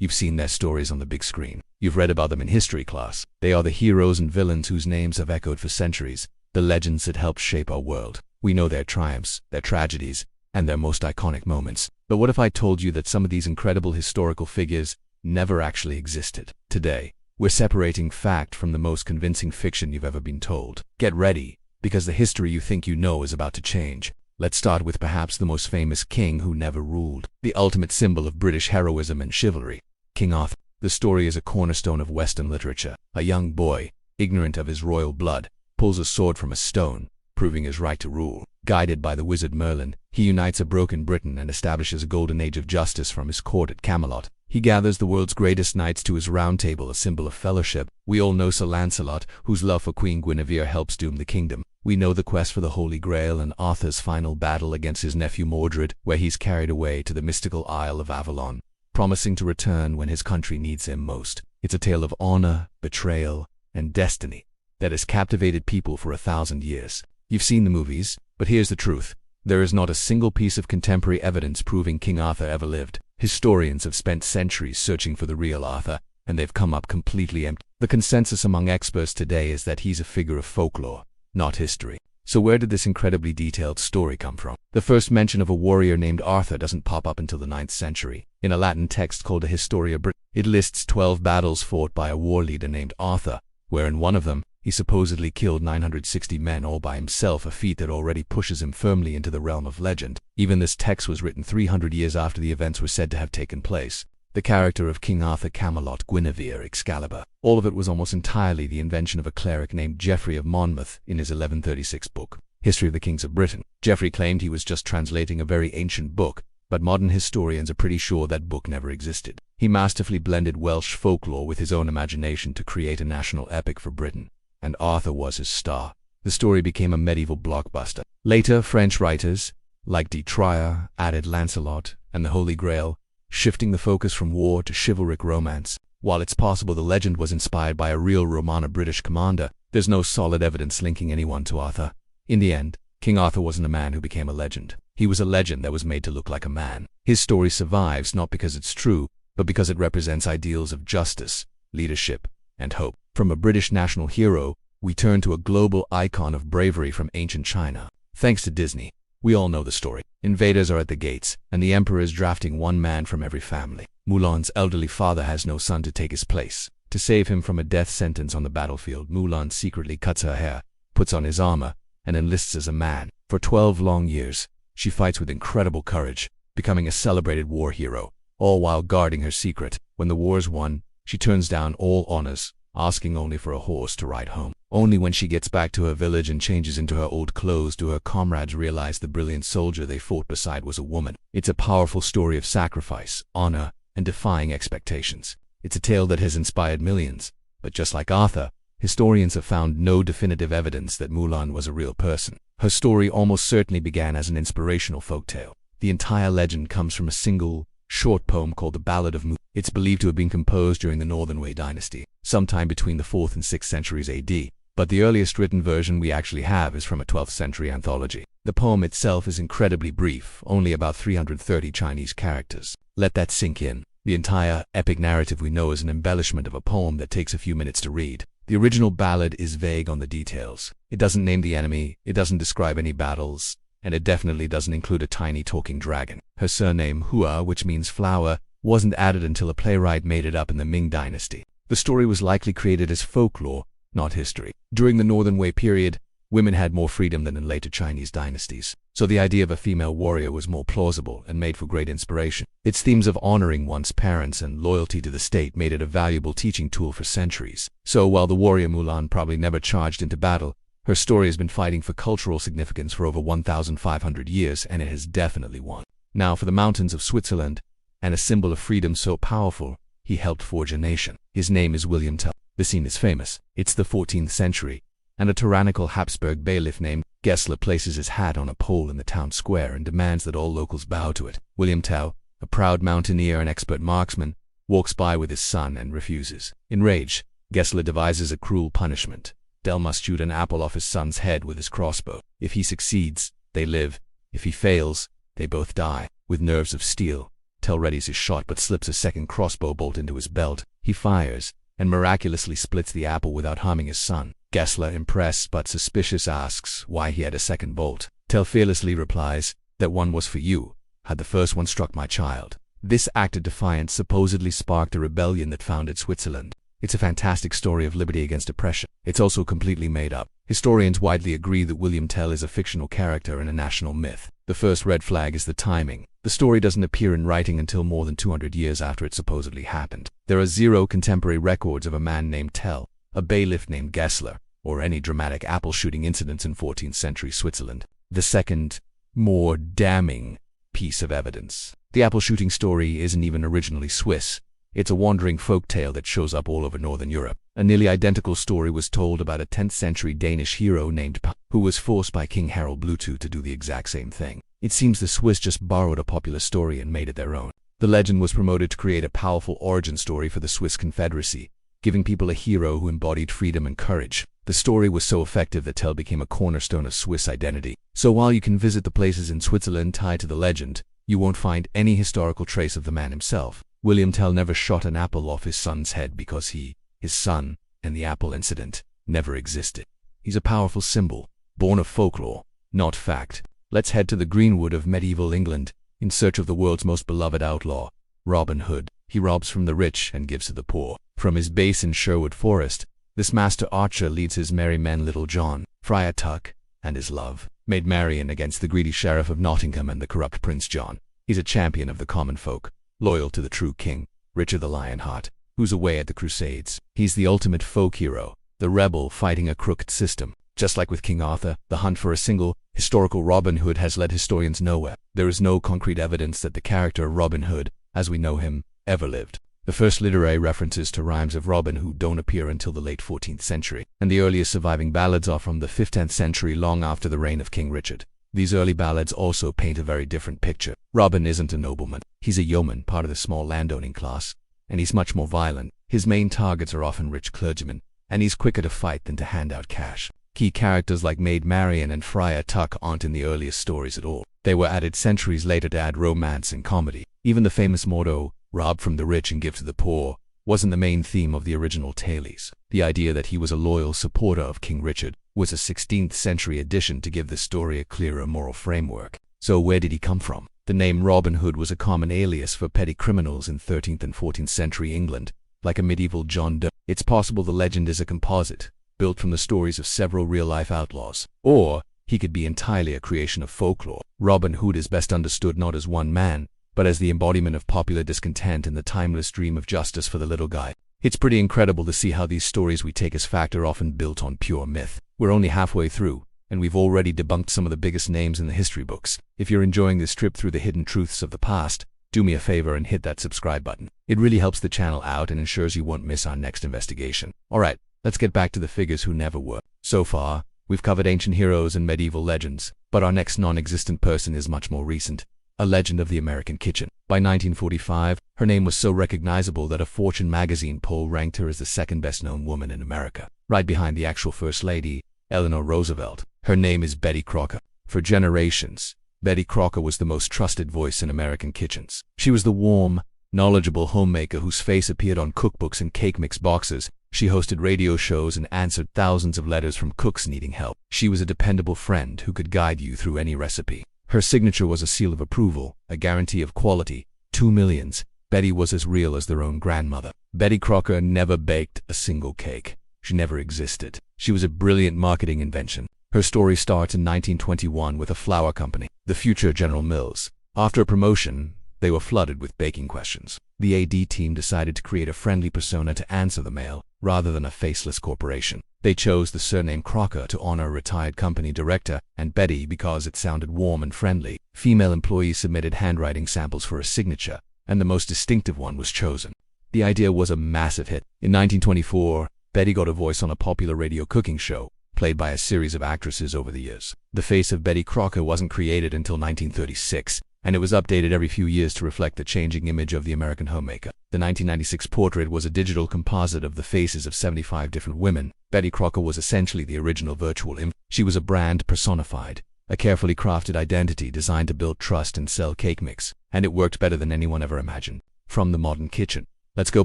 You've seen their stories on the big screen. You've read about them in history class. They are the heroes and villains whose names have echoed for centuries, the legends that helped shape our world. We know their triumphs, their tragedies, and their most iconic moments. But what if I told you that some of these incredible historical figures never actually existed? Today, we're separating fact from the most convincing fiction you've ever been told. Get ready, because the history you think you know is about to change. Let's start with perhaps the most famous king who never ruled, the ultimate symbol of British heroism and chivalry, King Arthur. The story is a cornerstone of Western literature. A young boy, ignorant of his royal blood, pulls a sword from a stone, proving his right to rule. Guided by the wizard Merlin, he unites a broken Britain and establishes a golden age of justice from his court at Camelot. He gathers the world's greatest knights to his round table, a symbol of fellowship. We all know Sir Lancelot, whose love for Queen Guinevere helps doom the kingdom. We know the quest for the Holy Grail and Arthur's final battle against his nephew Mordred, where he's carried away to the mystical Isle of Avalon, promising to return when his country needs him most. It's a tale of honor, betrayal, and destiny that has captivated people for 1,000 years. You've seen the movies, but here's the truth. There is not a single piece of contemporary evidence proving King Arthur ever lived. Historians have spent centuries searching for the real Arthur, and they've come up completely empty. The consensus among experts today is that he's a figure of folklore, not history. So where did this incredibly detailed story come from? The first mention of a warrior named Arthur doesn't pop up until the 9th century, in a Latin text called a Historia Britannica. It lists 12 battles fought by a war leader named Arthur, where in one of them, he supposedly killed 960 men all by himself, a feat that already pushes him firmly into the realm of legend. Even this text was written 300 years after the events were said to have taken place. The character of King Arthur, Camelot, Guinevere, Excalibur, all of it was almost entirely the invention of a cleric named Geoffrey of Monmouth in his 1136 book, History of the Kings of Britain. Geoffrey claimed he was just translating a very ancient book, but modern historians are pretty sure that book never existed. He masterfully blended Welsh folklore with his own imagination to create a national epic for Britain, and Arthur was his star. The story became a medieval blockbuster. Later, French writers, like de Trier, added Lancelot and the Holy Grail, shifting the focus from war to chivalric romance. While it's possible the legend was inspired by a real Romana British commander, there's no solid evidence linking anyone to Arthur. In the end, King Arthur wasn't a man who became a legend. He was a legend that was made to look like a man. His story survives not because it's true, but because it represents ideals of justice, leadership, and hope. From a British national hero, we turn to a global icon of bravery from ancient China. Thanks to Disney, we all know the story. Invaders are at the gates, and the emperor is drafting one man from every family. Mulan's elderly father has no son to take his place. To save him from a death sentence on the battlefield, Mulan secretly cuts her hair, puts on his armor, and enlists as a man. For 12 long years, she fights with incredible courage, becoming a celebrated war hero, all while guarding her secret. When the war's won, she turns down all honors, asking only for a horse to ride home. Only when she gets back to her village and changes into her old clothes do her comrades realize the brilliant soldier they fought beside was a woman. It's a powerful story of sacrifice, honor, and defying expectations. It's a tale that has inspired millions, but just like Arthur, historians have found no definitive evidence that Mulan was a real person. Her story almost certainly began as an inspirational folktale. The entire legend comes from a single, short poem called the Ballad of Mulan. It's believed to have been composed during the Northern Wei dynasty, sometime between the 4th and 6th centuries AD, but the earliest written version we actually have is from a 12th century anthology. The poem itself is incredibly brief, only about 330 Chinese characters. Let that sink in. The entire epic narrative we know is an embellishment of a poem that takes a few minutes to read. The original ballad is vague on the details. It doesn't name the enemy, it doesn't describe any battles, and it definitely doesn't include a tiny talking dragon. Her surname, Hua, which means flower, wasn't added until a playwright made it up in the Ming dynasty. The story was likely created as folklore, not history. During the Northern Wei period, women had more freedom than in later Chinese dynasties, so the idea of a female warrior was more plausible and made for great inspiration. Its themes of honoring one's parents and loyalty to the state made it a valuable teaching tool for centuries. So while the warrior Mulan probably never charged into battle, her story has been fighting for cultural significance for over 1,500 years, and it has definitely won. Now for the mountains of Switzerland, and a symbol of freedom so powerful, he helped forge a nation. His name is William Tell. The scene is famous. It's the 14th century, and a tyrannical Habsburg bailiff named Gessler places his hat on a pole in the town square and demands that all locals bow to it. William Tell, a proud mountaineer and expert marksman, walks by with his son and refuses. Enraged, Gessler devises a cruel punishment. Tell must shoot an apple off his son's head with his crossbow. If he succeeds, they live. If he fails, they both die. With nerves of steel, Tell readies his shot but slips a second crossbow bolt into his belt. He fires, and miraculously splits the apple without harming his son. Gessler, impressed but suspicious, asks why he had a second bolt. Tell fearlessly replies, "That one was for you, had the first one struck my child." This act of defiance supposedly sparked a rebellion that founded Switzerland. It's a fantastic story of liberty against oppression. It's also completely made up. Historians widely agree that William Tell is a fictional character and a national myth. The first red flag is the timing. The story doesn't appear in writing until more than 200 years after it supposedly happened. There are 0 contemporary records of a man named Tell, a bailiff named Gessler, or any dramatic apple-shooting incidents in 14th century Switzerland. The second, more damning piece of evidence. The apple-shooting story isn't even originally Swiss. It's a wandering folk tale that shows up all over Northern Europe. A nearly identical story was told about a 10th century Danish hero named Pa, who was forced by King Harald Bluetooth to do the exact same thing. It seems the Swiss just borrowed a popular story and made it their own. The legend was promoted to create a powerful origin story for the Swiss Confederacy, giving people a hero who embodied freedom and courage. The story was so effective that Tell became a cornerstone of Swiss identity. So while you can visit the places in Switzerland tied to the legend, you won't find any historical trace of the man himself. William Tell never shot an apple off his son's head because his son, and the apple incident never existed. He's a powerful symbol, born of folklore, not fact. Let's head to the greenwood of medieval England in search of the world's most beloved outlaw, Robin Hood. He robs from the rich and gives to the poor. From his base in Sherwood Forest, this master archer leads his merry men Little John, Friar Tuck, and his love, Maid Marian, against the greedy sheriff of Nottingham and the corrupt Prince John. He's a champion of the common folk, loyal to the true king, Richard the Lionheart, who's away at the Crusades. He's the ultimate folk hero, the rebel fighting a crooked system. Just like with King Arthur, the hunt for a single, historical Robin Hood has led historians nowhere. There is no concrete evidence that the character of Robin Hood, as we know him, ever lived. The first literary references to rhymes of Robin Hood don't appear until the late 14th century, and the earliest surviving ballads are from the 15th century, long after the reign of King Richard. These early ballads also paint a very different picture. Robin isn't a nobleman. He's a yeoman, part of the small landowning class, and he's much more violent. His main targets are often rich clergymen, and he's quicker to fight than to hand out cash. Key characters like Maid Marian and Friar Tuck aren't in the earliest stories at all. They were added centuries later to add romance and comedy. Even the famous motto, "Rob from the rich and give to the poor," wasn't the main theme of the original tales. The idea that he was a loyal supporter of King Richard was a 16th century addition to give the story a clearer moral framework. So where did he come from? The name Robin Hood was a common alias for petty criminals in 13th and 14th century England, like a medieval John Doe. It's possible the legend is a composite, built from the stories of several real-life outlaws. Or he could be entirely a creation of folklore. Robin Hood is best understood not as one man, but as the embodiment of popular discontent and the timeless dream of justice for the little guy. It's pretty incredible to see how these stories we take as fact are often built on pure myth. We're only halfway through, and we've already debunked some of the biggest names in the history books. If you're enjoying this trip through the hidden truths of the past, do me a favor and hit that subscribe button. It really helps the channel out and ensures you won't miss our next investigation. Alright, let's get back to the figures who never were. So far, we've covered ancient heroes and medieval legends, but our next non-existent person is much more recent. A legend of the American kitchen. By 1945, her name was so recognizable that a Fortune magazine poll ranked her as the second best-known woman in America, right behind the actual First Lady, Eleanor Roosevelt. Her name is Betty Crocker. For generations, Betty Crocker was the most trusted voice in American kitchens. She was the warm, knowledgeable homemaker whose face appeared on cookbooks and cake mix boxes. She hosted radio shows and answered thousands of letters from cooks needing help. She was a dependable friend who could guide you through any recipe. Her signature was a seal of approval, a guarantee of quality. 2 millions. Betty was as real as their own grandmother. Betty Crocker never baked a single cake. She never existed. She was a brilliant marketing invention. Her story starts in 1921 with a flour company, the future General Mills. After a promotion, they were flooded with baking questions. The AD team decided to create a friendly persona to answer the mail, rather than a faceless corporation. They chose the surname Crocker to honor a retired company director, and Betty because it sounded warm and friendly. Female employees submitted handwriting samples for a signature, and the most distinctive one was chosen. The idea was a massive hit. In 1924, Betty got a voice on a popular radio cooking show, played by a series of actresses over the years. The face of Betty Crocker wasn't created until 1936, and it was updated every few years to reflect the changing image of the American homemaker. The 1996 portrait was a digital composite of the faces of 75 different women. Betty Crocker was essentially the original virtual image. She was a brand personified, a carefully crafted identity designed to build trust and sell cake mix, and it worked better than anyone ever imagined. From the modern kitchen, let's go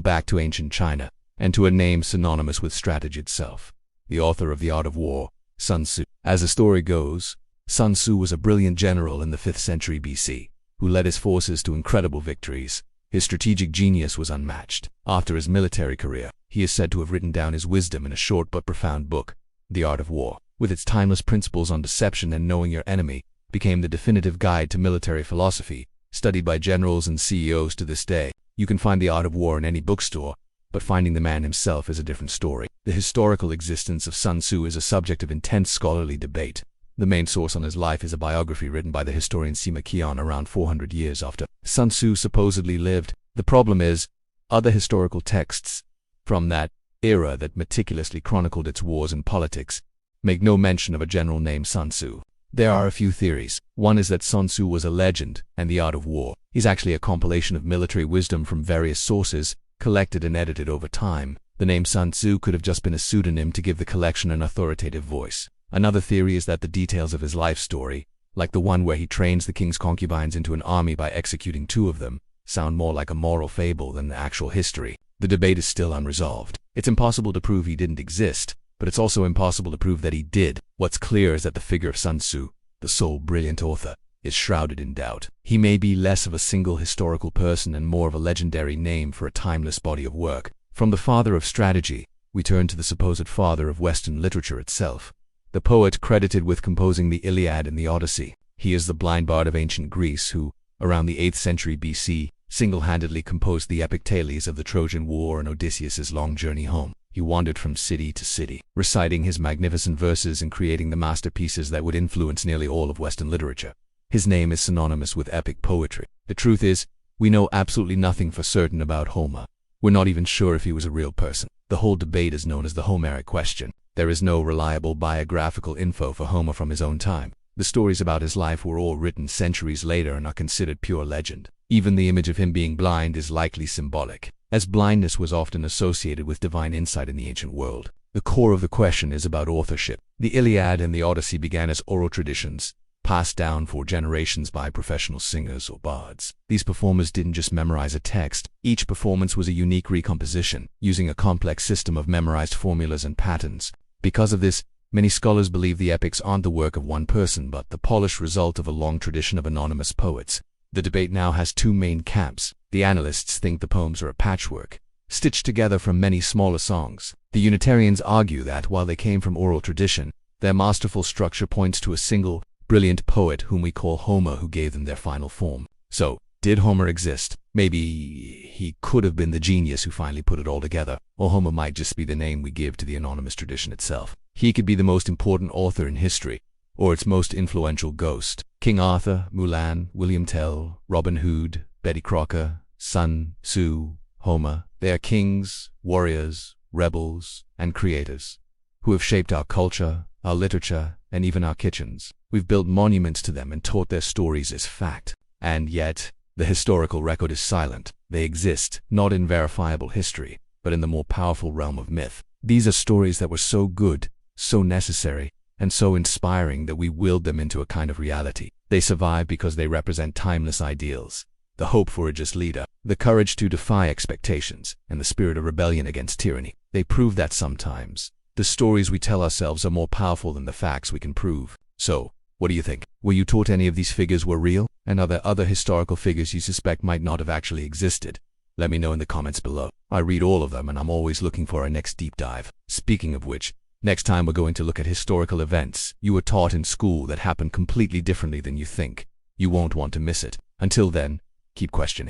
back to ancient China, and to a name synonymous with strategy itself. The author of The Art of War, Sun Tzu. As the story goes, Sun Tzu was a brilliant general in the 5th century BC, who led his forces to incredible victories. His strategic genius was unmatched. After his military career, he is said to have written down his wisdom in a short but profound book. The Art of War, with its timeless principles on deception and knowing your enemy, became the definitive guide to military philosophy, studied by generals and CEOs to this day. You can find The Art of War in any bookstore, but finding the man himself is a different story. The historical existence of Sun Tzu is a subject of intense scholarly debate. The main source on his life is a biography written by the historian Sima Qian around 400 years after Sun Tzu supposedly lived. The problem is, other historical texts from that era that meticulously chronicled its wars and politics make no mention of a general named Sun Tzu. There are a few theories. One is that Sun Tzu was a legend, and The Art of War is actually a compilation of military wisdom from various sources, collected and edited over time. The name Sun Tzu could have just been a pseudonym to give the collection an authoritative voice. Another theory is that the details of his life story, like the one where he trains the king's concubines into an army by executing 2 of them, sound more like a moral fable than the actual history. The debate is still unresolved. It's impossible to prove he didn't exist, but it's also impossible to prove that he did. What's clear is that the figure of Sun Tzu, the sole brilliant author, is shrouded in doubt. He may be less of a single historical person and more of a legendary name for a timeless body of work. From the father of strategy, we turn to the supposed father of Western literature itself, the poet credited with composing the Iliad and the Odyssey. He is the blind bard of ancient Greece who, around the 8th century BC, single-handedly composed the epic tales of the Trojan War and Odysseus's long journey home. He wandered from city to city, reciting his magnificent verses and creating the masterpieces that would influence nearly all of Western literature. His name is synonymous with epic poetry. The truth is, we know absolutely nothing for certain about Homer. We're not even sure if he was a real person. The whole debate is known as the Homeric question. There is no reliable biographical info for Homer from his own time. The stories about his life were all written centuries later and are considered pure legend. Even the image of him being blind is likely symbolic, as blindness was often associated with divine insight in the ancient world. The core of the question is about authorship. The Iliad and the Odyssey began as oral traditions, passed down for generations by professional singers or bards. These performers didn't just memorize a text. Each performance was a unique recomposition, using a complex system of memorized formulas and patterns. Because of this, many scholars believe the epics aren't the work of one person but the polished result of a long tradition of anonymous poets. The debate now has 2 main camps. The analysts think the poems are a patchwork, stitched together from many smaller songs. The Unitarians argue that while they came from oral tradition, their masterful structure points to a single, brilliant poet whom we call Homer who gave them their final form. So, did Homer exist? Maybe he could have been the genius who finally put it all together, or Homer might just be the name we give to the anonymous tradition itself. He could be the most important author in history, or its most influential ghost. King Arthur, Mulan, William Tell, Robin Hood, Betty Crocker, Sun Tzu, Homer. They are kings, warriors, rebels, and creators who have shaped our culture, our literature, and even our kitchens. We've built monuments to them and taught their stories as fact. And yet, the historical record is silent. They exist, not in verifiable history, but in the more powerful realm of myth. These are stories that were so good, so necessary, and so inspiring that we willed them into a kind of reality. They survive because they represent timeless ideals, the hope for a just leader, the courage to defy expectations, and the spirit of rebellion against tyranny. They prove that sometimes the stories we tell ourselves are more powerful than the facts we can prove. So, what do you think? Were you taught any of these figures were real? And are there other historical figures you suspect might not have actually existed? Let me know in the comments below. I read all of them and I'm always looking for our next deep dive. Speaking of which, next time we're going to look at historical events you were taught in school that happened completely differently than you think. You won't want to miss it. Until then, keep questioning.